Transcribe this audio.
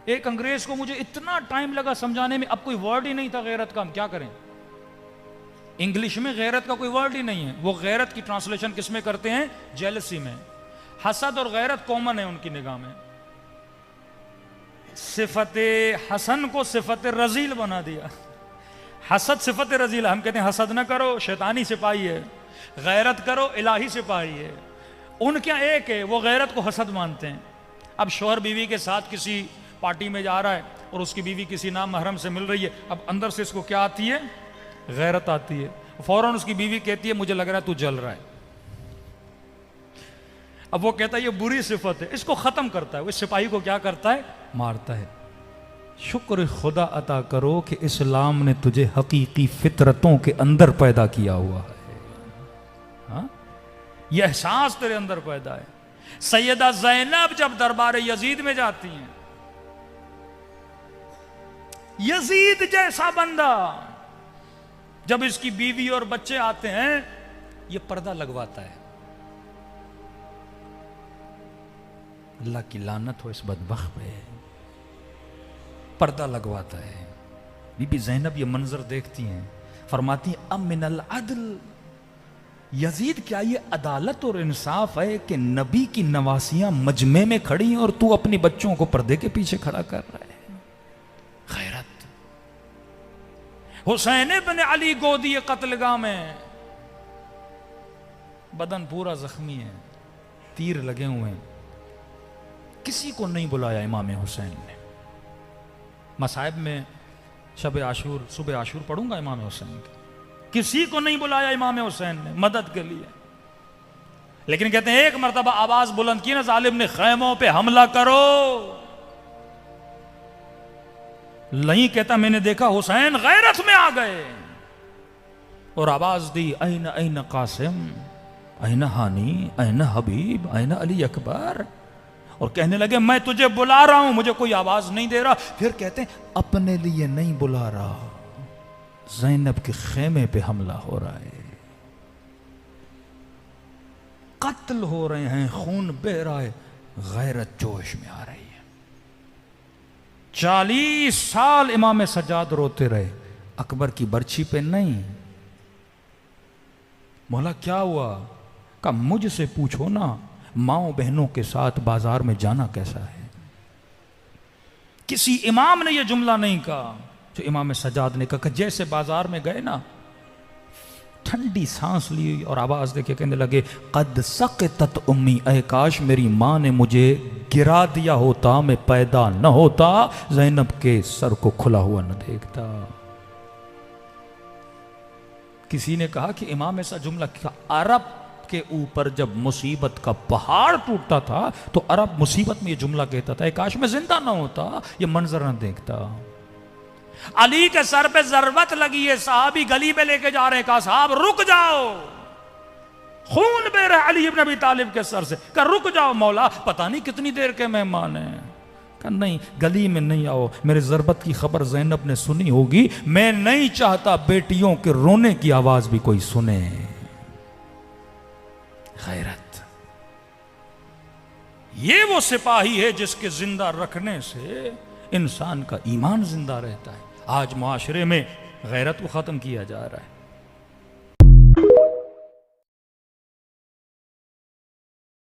ایک انگریز کو مجھے اتنا ٹائم لگا سمجھانے میں، اب کوئی ورڈ ہی نہیں تھا غیرت کا، ہم کیا کریں؟ انگلش میں غیرت کا کوئی ورڈ ہی نہیں ہے. وہ غیرت کی ٹرانسلیشن کس میں کرتے ہیں؟ جیلسی میں. حسد اور غیرت کامن ہے ان کی نگاہ میں. صفت حسن کو صفت رذیل بنا دیا. حسد صفت رذیل، ہم کہتے ہیں حسد نہ کرو شیطانی سپاہی ہے، غیرت کرو الہی سپاہی ہے. ان کیا ایک ہے، وہ غیرت کو حسد مانتے ہیں. اب شوہر بیوی کے ساتھ کسی پارٹی میں جا رہا ہے اور اس کی بیوی کسی نام محرم سے مل رہی ہے، اب اندر سے اس کو کیا آتی ہے؟ غیرت آتی ہے. فوراً اس کی بیوی کہتی ہے مجھے لگ رہا ہے تو جل رہا ہے. اب وہ کہتا ہے یہ بری صفت ہے، اس کو ختم کرتا ہے. وہ اس سپاہی کو کیا کرتا ہے؟ مارتا ہے. شکر خدا عطا کرو کہ اسلام نے تجھے حقیقی فطرتوں کے اندر پیدا کیا ہوا ہے. ہاں؟ یہ احساس تیرے اندر پیدا ہے. سیدہ زینب جب دربار یزید میں جاتی ہیں، یزید جیسا بندہ جب اس کی بیوی اور بچے آتے ہیں یہ پردہ لگواتا ہے. اللہ کی لعنت ہو اس بدبخت پہ، پردہ لگواتا ہے. بی بی زینب یہ منظر دیکھتی ہیں، فرماتی ہیں ام من العدل، یزید کیا یہ عدالت اور انصاف ہے کہ نبی کی نواسیاں مجمع میں کھڑی ہیں اور تو اپنی بچوں کو پردے کے پیچھے کھڑا کر رہا ہے؟ غیرت. حسین بن علی گودی قتل گاہ میں، بدن پورا زخمی ہے، تیر لگے ہوئے ہیں. کسی کو نہیں بلایا امام حسین نے. مصائب میں شب عاشور، صبح عاشور پڑھوں گا امام حسین کی. کسی کو نہیں بلایا امام حسین نے مدد کے لیے. لیکن کہتے ہیں ایک مرتبہ آواز بلند کی نا ظالم نے، خیموں پہ حملہ کرو. نہیں کہتا میں نے دیکھا حسین غیرت میں آ گئے اور آواز دی این این قاسم، این ہانی، این حبیب، این علی اکبر. اور کہنے لگے میں تجھے بلا رہا ہوں، مجھے کوئی آواز نہیں دے رہا. پھر کہتے ہیں اپنے لیے نہیں بلا رہا، زینب کے خیمے پہ حملہ ہو رہا ہے، قتل ہو رہے ہیں، خون بہ رہا ہے. غیرت جوش میں آ رہی ہے. 40 سال امام سجاد روتے رہے، اکبر کی برچھی پہ نہیں. مولا کیا ہوا؟ کہا مجھ سے پوچھو نا ماؤں بہنوں کے ساتھ بازار میں جانا کیسا ہے. کسی امام نے یہ جملہ نہیں کہا جو امام سجاد نے کہا کہ جیسے بازار میں گئے نا، ٹھنڈی سانس لی اور آواز دے کے کہنے لگے قد سقطت امی، اے کاش میری ماں نے مجھے گرا دیا ہوتا، میں پیدا نہ ہوتا، زینب کے سر کو کھلا ہوا نہ دیکھتا. کسی نے کہا کہ امام ایسا جملہ کہا، عرب کے اوپر جب مصیبت کا پہاڑ ٹوٹتا تھا تو عرب مصیبت میں یہ جملہ کہتا تھا، اے کاش میں زندہ نہ ہوتا، یہ منظر نہ دیکھتا. علی کے سر پہ ضربت لگی ہے، صحابی گلی میں لے کے جا رہے ہیں، کہا صاحب رک جاؤ، خون بہ رہا ہے علی ابن ابی طالب کے سر سے. کہا رک جاؤ مولا، پتہ نہیں کتنی دیر کے مہمان ہیں. کہا نہیں گلی میں نہیں آؤ، میرے ضربت کی خبر زینب نے سنی ہوگی، میں نہیں چاہتا بیٹیوں کے رونے کی آواز بھی کوئی سنے. غیرت یہ وہ سپاہی ہے جس کے زندہ رکھنے سے انسان کا ایمان زندہ رہتا ہے. آج معاشرے میں غیرت کو ختم کیا جا رہا ہے.